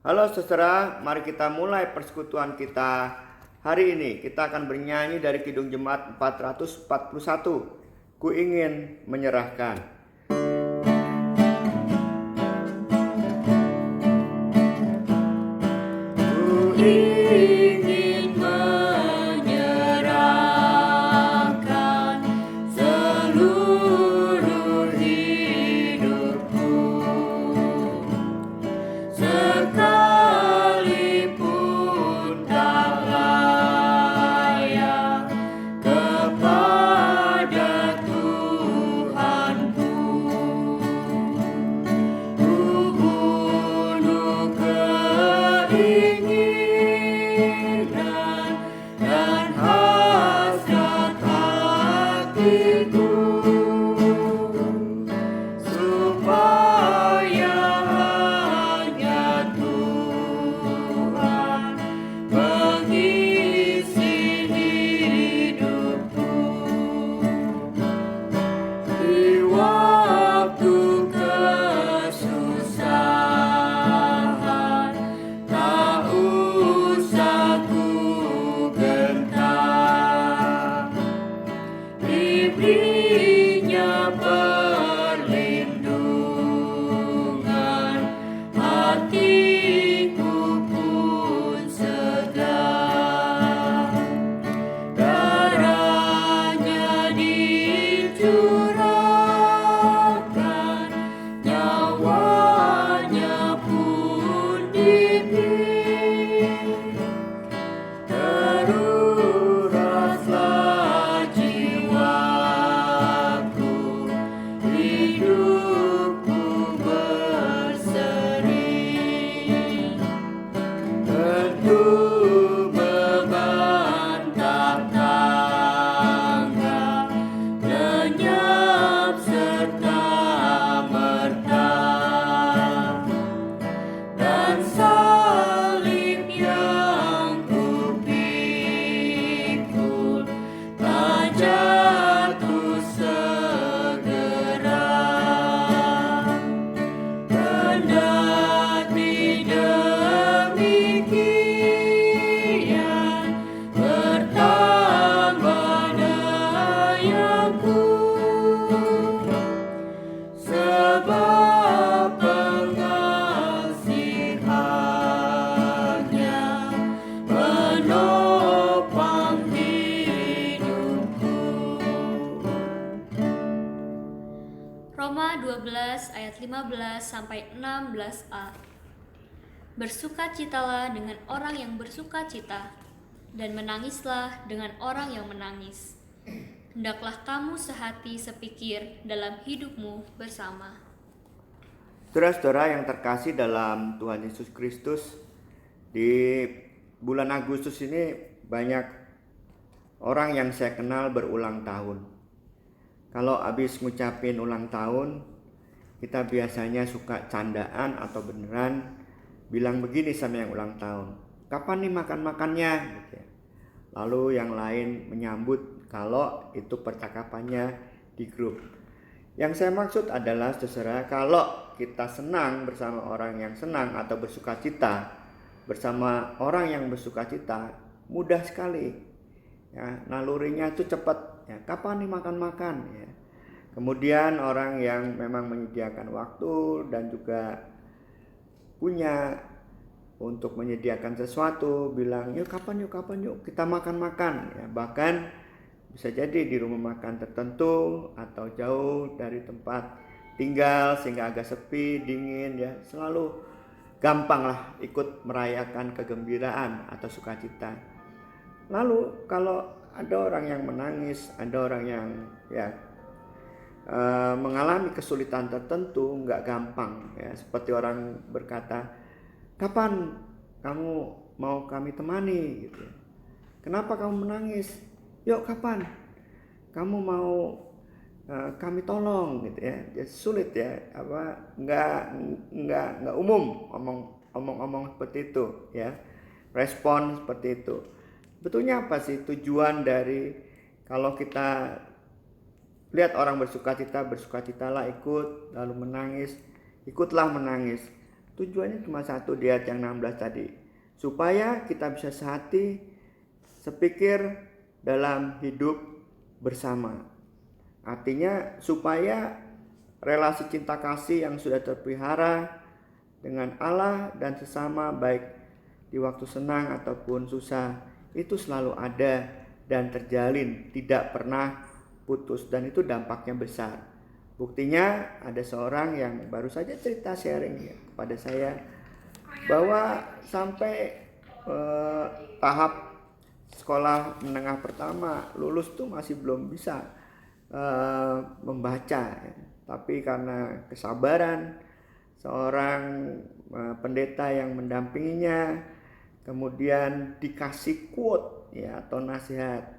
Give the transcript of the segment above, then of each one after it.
Halo saudara, mari kita mulai persekutuan kita hari ini. Kita akan bernyanyi dari Kidung Jemaat 441. Ku ingin menyerahkan. Ku ingin menyerahkan seluruh hidupku, sekalipun tak layak kepada Tuhanku. Ku bunuh keinginan dan hasrat hatiku, supaya hanya Tuhan mengisi hidupku. Di waktu kesusahan, tak usah ku gentar, diberinya perlindungan, hatiku pun segar. Darahnya dicurahkan, nyawanya pun diberi. Teruraslah jiwaku, hidupku berseri. Tentu beban tak tangga, lenyap serta merta, dan salib yang kupikul tak jatuh segera. Kendati demikian, bertambah dayaku, sebab pengasihannya menopang hidupku. Roma 12 ayat 15 sampai 16a. Bersukacitalah dengan orang yang bersukacita, dan menangislah dengan orang yang menangis. Hendaklah kamu sehati sepikir dalam hidupmu bersama. Saudara-saudara yang terkasih dalam Tuhan Yesus Kristus, di bulan Agustus ini banyak orang yang saya kenal berulang tahun. Kalau habis ngucapin ulang tahun, kita biasanya suka candaan atau beneran bilang begini sama yang ulang tahun, kapan nih makan-makannya? Gitu ya. Lalu yang lain menyambut kalau itu percakapannya di grup. Yang saya maksud adalah saudara, kalau kita senang bersama orang yang senang atau bersukacita bersama orang yang bersukacita, mudah sekali ya, nalurinya itu cepat ya, kapan nih makan-makan ya. Kemudian orang yang memang menyediakan waktu dan juga punya untuk menyediakan sesuatu bilang yuk kapan yuk kita makan-makan ya. Bahkan bisa jadi di rumah makan tertentu atau jauh dari tempat tinggal sehingga agak sepi, dingin ya, selalu gampang lah ikut merayakan kegembiraan atau sukacita. Lalu kalau ada orang yang menangis, ada orang yang ya mengalami kesulitan tertentu, nggak gampang ya, seperti orang berkata, kapan kamu mau kami temani gitu. Kenapa kamu menangis? Yuk kapan kamu mau kami tolong gitu ya. Ya sulit ya, apa nggak umum omong seperti itu ya, respon seperti itu. Betulnya apa sih tujuan dari kalau kita lihat orang bersukacita, bersukacitalah ikut, lalu menangis, ikutlah menangis. Tujuannya cuma satu di ayat yang 16 tadi. Supaya kita bisa sehati, sepikir dalam hidup bersama. Artinya supaya relasi cinta kasih yang sudah terpelihara dengan Allah dan sesama, baik di waktu senang ataupun susah, itu selalu ada dan terjalin, tidak pernah putus, dan itu dampaknya besar. Buktinya ada seorang yang baru saja cerita sharing ya, kepada saya bahwa sampai tahap sekolah menengah pertama lulus tuh masih belum bisa membaca ya. Tapi karena kesabaran seorang pendeta yang mendampinginya, kemudian dikasih quote ya atau nasihat,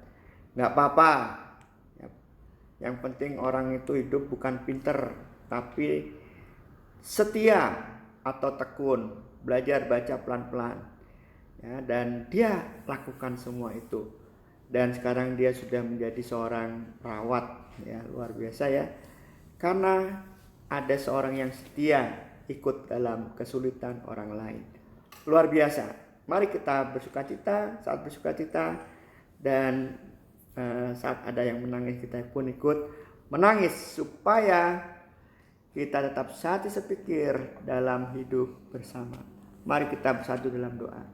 nggak apa-apa, yang penting orang itu hidup bukan pinter tapi setia atau tekun, belajar baca pelan-pelan ya, dan dia lakukan semua itu, dan sekarang dia sudah menjadi seorang perawat ya, luar biasa ya, karena ada seorang yang setia ikut dalam kesulitan orang lain. Luar biasa. Mari kita bersukacita saat bersukacita, dan saat ada yang menangis kita pun ikut menangis, supaya kita tetap sehati sepikir dalam hidup bersama. Mari kita bersatu dalam doa.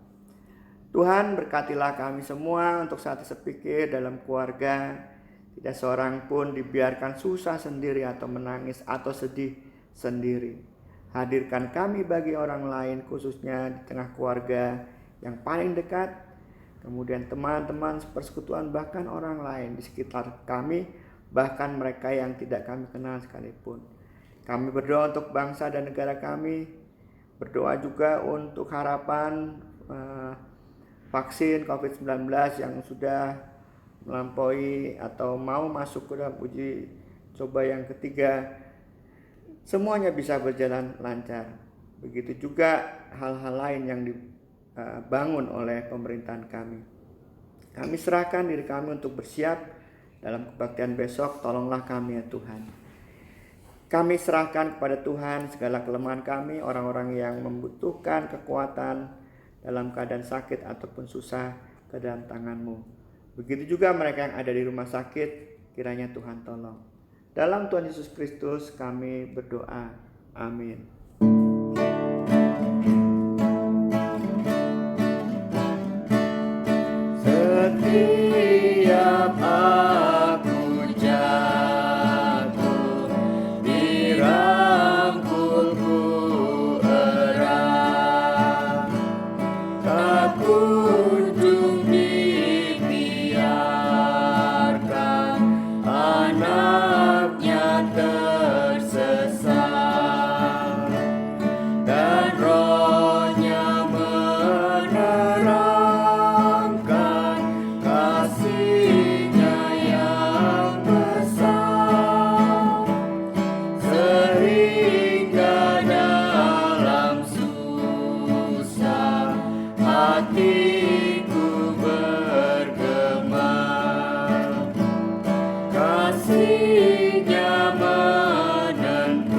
Tuhan, berkatilah kami semua untuk sehati sepikir dalam keluarga. Tidak seorang pun dibiarkan susah sendiri atau menangis atau sedih sendiri. Hadirkan kami bagi orang lain, khususnya di tengah keluarga yang paling dekat, kemudian teman-teman persekutuan, bahkan orang lain di sekitar kami, bahkan mereka yang tidak kami kenal sekalipun. Kami berdoa untuk bangsa dan negara kami, berdoa juga untuk harapan vaksin COVID-19 yang sudah melampaui atau mau masuk ke dalam uji coba yang ketiga, semuanya bisa berjalan lancar. Begitu juga hal-hal lain yang dibangun oleh pemerintahan kami. Kami serahkan diri kami untuk bersiap dalam kebaktian besok. Tolonglah kami ya Tuhan. Kami serahkan kepada Tuhan segala kelemahan kami, orang-orang yang membutuhkan kekuatan dalam keadaan sakit ataupun susah, ke dalam tangan-Mu. Begitu juga mereka yang ada di rumah sakit, kiranya Tuhan tolong. Dalam Tuhan Yesus Kristus kami berdoa. Amin. Setiap aku jatuh, dirangkulku erat, tak kunjung dibiarkan anaknya tersesat, dan Roh-Nya menerangkan kasih-Nya yang besar, sehingga dalam susah hatiku bergema. Kasih-Nya menentukan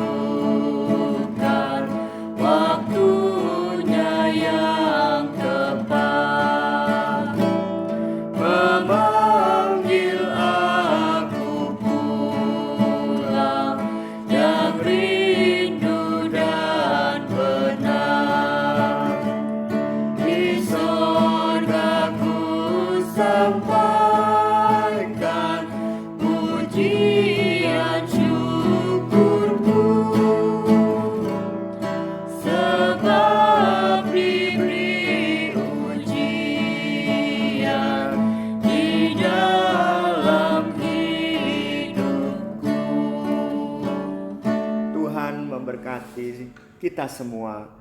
waktunya yang tepat, memanggil aku pulang yang rindu dan penat. Di sorgaku sampaikan pujian syukurku, sebab diberi ujian di dalam hidupku. Tuhan memberkati kita semua.